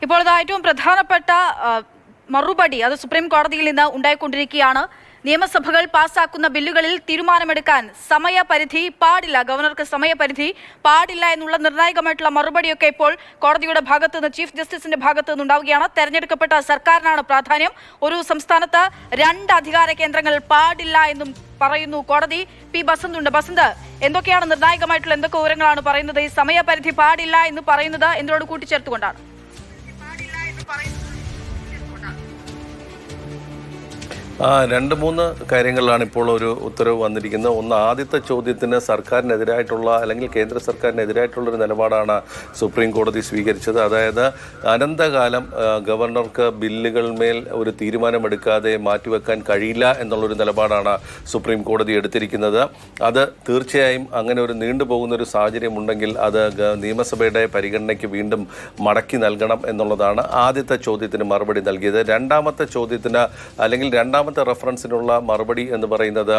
ഇപ്പോൾ ഏറ്റവും പ്രധാനപ്പെട്ട മറുപടി അത് സുപ്രീം കോടതിയിൽ നിന്ന് ഉണ്ടായിക്കൊണ്ടിരിക്കുകയാണ്. നിയമസഭകൾ പാസാക്കുന്ന ബില്ലുകളിൽ തീരുമാനമെടുക്കാൻ സമയപരിധി പാടില്ല, ഗവർണർക്ക് സമയപരിധി പാടില്ല എന്നുള്ള നിർണായകമായിട്ടുള്ള മറുപടിയൊക്കെ ഇപ്പോൾ കോടതിയുടെ ഭാഗത്തു നിന്ന്, ചീഫ് ജസ്റ്റിസിന്റെ ഭാഗത്തു നിന്ന് ഉണ്ടാവുകയാണ്. തെരഞ്ഞെടുക്കപ്പെട്ട സർക്കാരിനാണ് പ്രാധാന്യം. ഒരു സംസ്ഥാനത്ത് 2 അധികാര കേന്ദ്രങ്ങൾ പാടില്ല എന്നും പറയുന്നു കോടതി. പി ബസന്ത് ഉണ്ട്. ബസന്ത്, എന്തൊക്കെയാണ് നിർണായകമായിട്ടുള്ള എന്തൊക്കെ വിവരങ്ങളാണ് പറയുന്നത്? ഈ സമയപരിധി പാടില്ല എന്ന് പറയുന്നത് എന്തിനോട് കൂട്ടിച്ചേർത്തുകൊണ്ടാണ്? രണ്ട് മൂന്ന് കാര്യങ്ങളിലാണ് ഇപ്പോൾ ഒരു ഉത്തരവ് വന്നിരിക്കുന്നത്. ഒന്ന്, ആദ്യത്തെ ചോദ്യത്തിന് സർക്കാരിനെതിരായിട്ടുള്ള അല്ലെങ്കിൽ കേന്ദ്ര സർക്കാരിനെതിരായിട്ടുള്ളൊരു നിലപാടാണ് സുപ്രീം കോടതി സ്വീകരിച്ചത്. അതായത് അനന്തകാലം ഗവർണർക്ക് ബില്ലുകളിന്മേൽ ഒരു തീരുമാനമെടുക്കാതെ മാറ്റിവെക്കാൻ കഴിയില്ല എന്നുള്ളൊരു നിലപാടാണ് സുപ്രീം കോടതി എടുത്തിരിക്കുന്നത്. അത് തീർച്ചയായും അങ്ങനെ ഒരു നീണ്ടുപോകുന്നൊരു സാഹചര്യം ഉണ്ടെങ്കിൽ അത് നിയമസഭയുടെ പരിഗണനയ്ക്ക് വീണ്ടും മടക്കി നൽകണം എന്നുള്ളതാണ് ആദ്യത്തെ ചോദ്യത്തിന് മറുപടി നൽകിയത്. രണ്ടാമത്തെ ചോദ്യത്തിന് അല്ലെങ്കിൽ രണ്ടാമത്തെ റെഫറൻസിനുള്ള മറുപടി എന്ന് പറയുന്നത്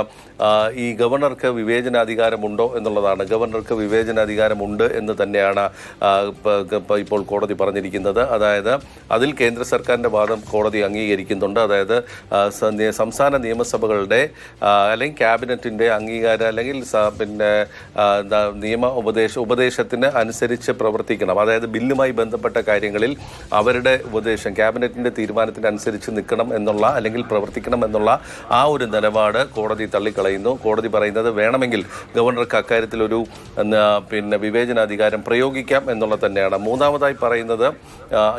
ഈ ഗവർണർക്ക് വിവേചനാധികാരമുണ്ടോ എന്നുള്ളതാണ്. ഗവർണർക്ക് വിവേചനാധികാരമുണ്ട് എന്ന് തന്നെയാണ് ഇപ്പോൾ കോടതി പറഞ്ഞിരിക്കുന്നത്. അതായത് അതിൽ കേന്ദ്ര സർക്കാരിൻ്റെ വാദം കോടതി അംഗീകരിക്കുന്നുണ്ട്. അതായത് സംസ്ഥാന നിയമസഭകളുടെ അല്ലെങ്കിൽ ക്യാബിനറ്റിൻ്റെ അംഗീകാരം അല്ലെങ്കിൽ നിയമ ഉപദേശത്തിന് അനുസരിച്ച് പ്രവർത്തിക്കണം. അതായത് ബില്ലുമായി ബന്ധപ്പെട്ട കാര്യങ്ങളിൽ അവരുടെ ഉപദേശം ക്യാബിനറ്റിൻ്റെ തീരുമാനത്തിനനുസരിച്ച് നിൽക്കണം എന്നുള്ള അല്ലെങ്കിൽ പ്രവർത്തിക്കണം എന്നുള്ള ആ ഒരു നിലപാട് കോടതി തള്ളിക്കളയുന്നു. കോടതി പറയുന്നത് വേണമെങ്കിൽ ഗവർണർക്ക് അക്കാര്യത്തിൽ ഒരു വിവേചനാധികാരം പ്രയോഗിക്കാം എന്നുള്ളത് തന്നെയാണ്. മൂന്നാമതായി പറയുന്നത്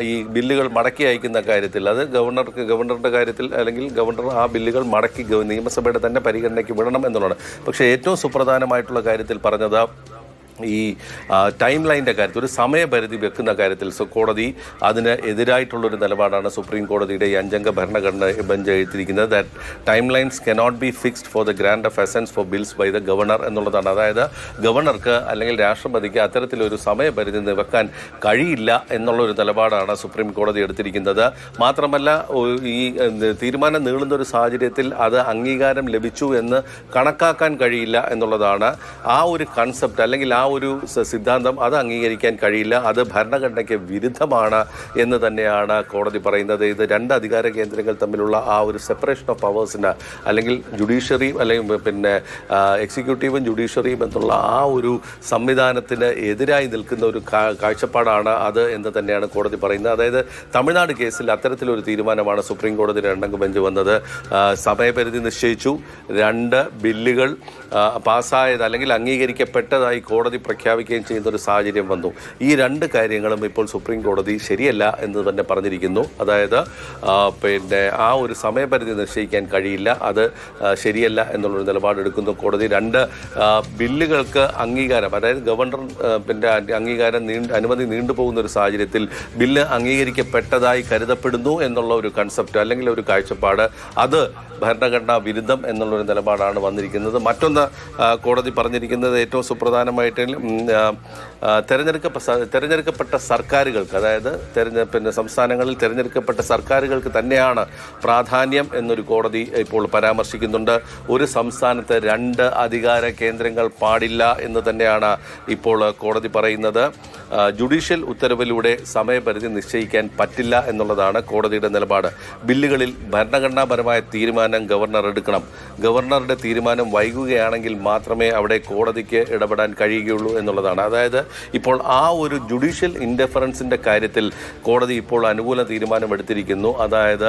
ഈ ബില്ലുകൾ മടക്കി അയക്കുന്ന കാര്യത്തിൽ അത് ഗവർണറുടെ കാര്യത്തിൽ അല്ലെങ്കിൽ ഗവർണർ ആ ബില്ലുകൾ മടക്കി നിയമസഭയുടെ തന്നെ പരിഗണനയ്ക്ക് വിടണം എന്നുള്ളതാണ്. പക്ഷേ ഏറ്റവും സുപ്രധാനമായിട്ടുള്ള കാര്യത്തിൽ പറഞ്ഞത് ഈ ടൈം ലൈൻ്റെ കാര്യത്തിൽ ഒരു സമയപരിധി വെക്കുന്ന കാര്യത്തിൽ കോടതി അതിന് എതിരായിട്ടുള്ളൊരു നിലപാടാണ് സുപ്രീം കോടതിയുടെ ഈ 5-അംഗ ഭരണഘടന ബെഞ്ച് എഴുതിയിരിക്കുന്നത്. That timelines cannot be fixed for the grant of assent for bills by the governor എന്നുള്ളതാണ്. അതായത് ഗവർണർക്ക് അല്ലെങ്കിൽ രാഷ്ട്രപതിക്ക് അത്തരത്തിലൊരു സമയപരിധി വെക്കാൻ കഴിയില്ല എന്നുള്ളൊരു നിലപാടാണ് സുപ്രീം കോടതി എടുത്തിരിക്കുന്നത്. മാത്രമല്ല ഈ തീരുമാനം നീളുന്നൊരു സാഹചര്യത്തിൽ അത് അംഗീകാരം ലഭിച്ചു എന്ന് കണക്കാക്കാൻ കഴിയില്ല എന്നുള്ളതാണ്. ആ ഒരു കൺസെപ്റ്റ് അല്ലെങ്കിൽ ആ ഒരു സിദ്ധാന്തം അത് അംഗീകരിക്കാൻ കഴിയില്ല, അത് ഭരണഘടനയ്ക്ക് വിരുദ്ധമാണ് എന്ന് തന്നെയാണ് കോടതി പറയുന്നത്. ഇത് 2 അധികാര കേന്ദ്രങ്ങൾ തമ്മിലുള്ള ആ ഒരു സെപ്പറേഷൻ ഓഫ് പവേഴ്സിന് അല്ലെങ്കിൽ ജുഡീഷ്യറി അല്ലെങ്കിൽ എക്സിക്യൂട്ടീവും ജുഡീഷ്യറിയും എന്നുള്ള ആ ഒരു സംവിധാനത്തിന് എതിരായി നിൽക്കുന്ന ഒരു കാഴ്ചപ്പാടാണ് അത് എന്ന് തന്നെയാണ് കോടതി പറയുന്നത്. അതായത് തമിഴ്നാട് കേസിൽ അത്തരത്തിലൊരു തീരുമാനമാണ് സുപ്രീം കോടതി 2-അംഗ ബെഞ്ച് വന്നത്. സമയപരിധി നിശ്ചയിച്ചു, 2 ബില്ലുകൾ പാസ്സായത് അല്ലെങ്കിൽ അംഗീകരിക്കപ്പെട്ടതായി കോടതി പ്രഖ്യാപിക്കുകയും ചെയ്യുന്ന ഒരു സാഹചര്യം വന്നു. ഈ 2 കാര്യങ്ങളും ഇപ്പോൾ സുപ്രീം കോടതി ശരിയല്ല എന്ന് തന്നെ പറഞ്ഞിരിക്കുന്നു. അതായത് ആ ഒരു സമയപരിധി നിശ്ചയിക്കാൻ കഴിയില്ല, അത് ശരിയല്ല എന്നുള്ളൊരു നിലപാടെടുക്കുന്നു കോടതി. 2 ബില്ലുകൾക്ക് അംഗീകാരം, അതായത് ഗവർണർ അംഗീകാരം അനുമതി നീണ്ടുപോകുന്ന ഒരു സാഹചര്യത്തിൽ ബില്ല് അംഗീകരിക്കപ്പെട്ടതായി കരുതപ്പെടുന്നു എന്നുള്ള ഒരു കൺസെപ്റ്റ് അല്ലെങ്കിൽ ഒരു കാഴ്ചപ്പാട് അത് ഭരണഘടനാ വിരുദ്ധം എന്നുള്ളൊരു നിലപാടാണ് വന്നിരിക്കുന്നത്. മറ്റൊന്ന് കോടതി പറഞ്ഞിരിക്കുന്നത് ഏറ്റവും സുപ്രധാനമായിട്ട് തെരഞ്ഞെടുക്കപ്പെട്ട സർക്കാരുകൾക്ക്, അതായത് സംസ്ഥാനങ്ങളിൽ തിരഞ്ഞെടുക്കപ്പെട്ട സർക്കാരുകൾക്ക് തന്നെയാണ് പ്രാധാന്യം എന്നൊരു കോടതി ഇപ്പോൾ പരാമർശിക്കുന്നുണ്ട്. ഒരു സംസ്ഥാനത്ത് 2 അധികാര കേന്ദ്രങ്ങൾ പാടില്ല എന്ന് തന്നെയാണ് ഇപ്പോൾ കോടതി പറയുന്നത്. ജുഡീഷ്യൽ ഉത്തരവിലൂടെ സമയപരിധി നിശ്ചയിക്കാൻ പറ്റില്ല എന്നുള്ളതാണ് കോടതിയുടെ നിലപാട്. ബില്ലുകളിൽ ഭരണഘടനാപരമായ തീരുമാനം ഗവർണർ എടുക്കണം. ഗവർണറുടെ തീരുമാനം വൈകുകയാണെങ്കിൽ മാത്രമേ അവിടെ കോടതിക്ക് ഇടപെടാൻ കഴിയുകയുള്ളൂ എന്നുള്ളതാണ്. അതായത് ഇപ്പോൾ ആ ഒരു ജുഡീഷ്യൽ ഇൻഡഫറൻസിൻ്റെ കാര്യത്തിൽ കോടതി ഇപ്പോൾ അനുകൂല തീരുമാനമെടുത്തിരിക്കുന്നു. അതായത്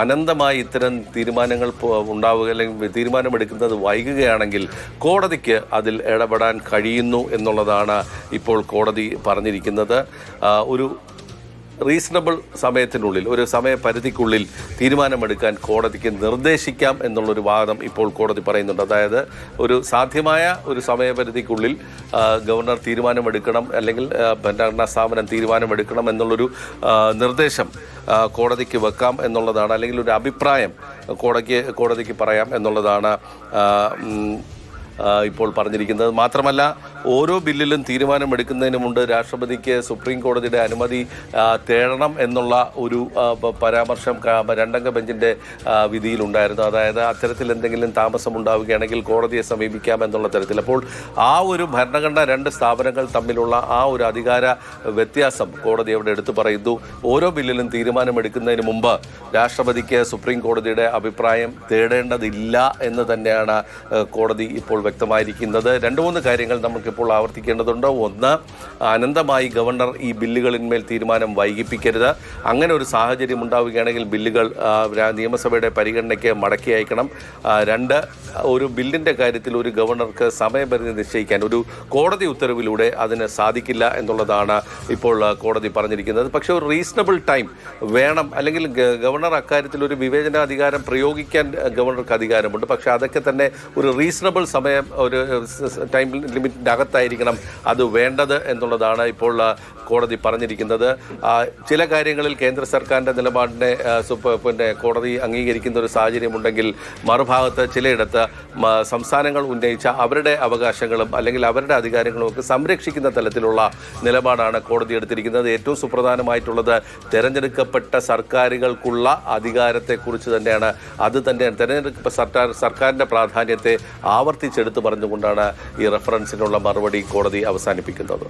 അനന്തമായി ഇത്തരം തീരുമാനങ്ങൾ ഉണ്ടാവുക അല്ലെങ്കിൽ തീരുമാനമെടുക്കുന്നത് വൈകുകയാണെങ്കിൽ കോടതിക്ക് അതിൽ ഇടപെടാൻ കഴിയുന്നു എന്നുള്ളതാണ് ഇപ്പോൾ കോടതി പറഞ്ഞിരിക്കുന്നത്. ഒരു റീസണബിൾ സമയത്തിനുള്ളിൽ, ഒരു സമയപരിധിക്കുള്ളിൽ തീരുമാനമെടുക്കാൻ കോടതിക്ക് നിർദ്ദേശിക്കാം എന്നുള്ളൊരു വാദം ഇപ്പോൾ കോടതി പറയുന്നുണ്ട്. അതായത് ഒരു സാധ്യമായ ഒരു സമയപരിധിക്കുള്ളിൽ ഗവർണർ തീരുമാനമെടുക്കണം അല്ലെങ്കിൽ ഭരണഘടനാ സ്ഥാപനം തീരുമാനമെടുക്കണം എന്നുള്ളൊരു നിർദ്ദേശം കോടതിക്ക് വെക്കാം എന്നുള്ളതാണ്, അല്ലെങ്കിൽ ഒരു അഭിപ്രായം കോടതിക്ക് പറയാം എന്നുള്ളതാണ് ഇപ്പോൾ പറഞ്ഞിരിക്കുന്നത്. മാത്രമല്ല ഓരോ ബില്ലിലും തീരുമാനമെടുക്കുന്നതിന് മുമ്പ് രാഷ്ട്രപതിക്ക് സുപ്രീം കോടതിയുടെ അനുമതി തേടണം എന്നുള്ള ഒരു പരാമർശം രണ്ടംഗ ബെഞ്ചിൻ്റെ വിധിയിലുണ്ടായിരുന്നു. അതായത് അത്തരത്തിൽ എന്തെങ്കിലും താമസം ഉണ്ടാവുകയാണെങ്കിൽ കോടതിയെ സമീപിക്കാമെന്നുള്ള തരത്തിൽ. അപ്പോൾ ആ ഒരു ഭരണഘടന രണ്ട് സ്ഥാപനങ്ങൾ തമ്മിലുള്ള ആ ഒരു അധികാര വ്യത്യാസം കോടതി അവിടെ എടുത്തു പറയുന്നു. ഓരോ ബില്ലിലും തീരുമാനമെടുക്കുന്നതിന് മുമ്പ് രാഷ്ട്രപതിക്ക് സുപ്രീം കോടതിയുടെ അഭിപ്രായം തേടേണ്ടതില്ല എന്ന് തന്നെയാണ് കോടതി ഇപ്പോൾ വ്യക്തമായിരിക്കുന്നത്. രണ്ട് മൂന്ന് കാര്യങ്ങൾ നമുക്കിപ്പോൾ ആവർത്തിക്കേണ്ടതുണ്ട്. ഒന്ന്, അനന്തമായി ഗവർണർ ഈ ബില്ലുകളിന്മേൽ തീരുമാനം വൈകിപ്പിക്കരുത്. അങ്ങനെ ഒരു സാഹചര്യം ഉണ്ടാവുകയാണെങ്കിൽ ബില്ലുകൾ നിയമസഭയുടെ പരിഗണനയ്ക്ക് മടക്കി അയക്കണം. രണ്ട്, ഒരു ബില്ലിൻ്റെ കാര്യത്തിൽ ഒരു ഗവർണർക്ക് സമയപരിധി നിശ്ചയിക്കാൻ ഒരു കോടതി ഉത്തരവിലൂടെ അതിന് സാധിക്കില്ല എന്നുള്ളതാണ് ഇപ്പോൾ കോടതി പറഞ്ഞിരിക്കുന്നത്. പക്ഷേ ഒരു റീസണബിൾ ടൈം വേണം, അല്ലെങ്കിൽ ഗവർണർ അക്കാര്യത്തിൽ ഒരു വിവേചനാധികാരം പ്രയോഗിക്കാൻ ഗവർണർക്ക് അധികാരമുണ്ട്. പക്ഷേ അതൊക്കെ തന്നെ ഒരു റീസണബിൾ സമയം, ഒരു ടൈം ലിമിറ്റിൻ്റെ അകത്തായിരിക്കണം അത് വേണ്ടത് എന്നുള്ളതാണ് ഇപ്പോൾ കോടതി പറഞ്ഞിരിക്കുന്നത്. ചില കാര്യങ്ങളിൽ കേന്ദ്ര സർക്കാരിൻ്റെ നിലപാടിനെ കോടതി അംഗീകരിക്കുന്ന ഒരു സാഹചര്യമുണ്ടെങ്കിൽ മറുഭാഗത്ത് ചിലയിടത്ത് സംസ്ഥാനങ്ങൾ ഉന്നയിച്ച അവരുടെ അവകാശങ്ങളും അല്ലെങ്കിൽ അവരുടെ അധികാരങ്ങളും ഒക്കെ സംരക്ഷിക്കുന്ന തലത്തിലുള്ള നിലപാടാണ് കോടതി എടുത്തിരിക്കുന്നത്. ഏറ്റവും സുപ്രധാനമായിട്ടുള്ളത് തെരഞ്ഞെടുക്കപ്പെട്ട സർക്കാരുകൾക്കുള്ള അധികാരത്തെക്കുറിച്ച് തന്നെയാണ്. അത് തന്നെയാണ് തെരഞ്ഞെടുക്കപ്പെട്ട സർക്കാരിൻ്റെ പ്രാധാന്യത്തെ ആവർത്തിച്ചെടുത്ത് പറഞ്ഞുകൊണ്ടാണ് ഈ റെഫറൻസിനുള്ള മറുപടി കോടതി അവസാനിപ്പിക്കുന്നത്.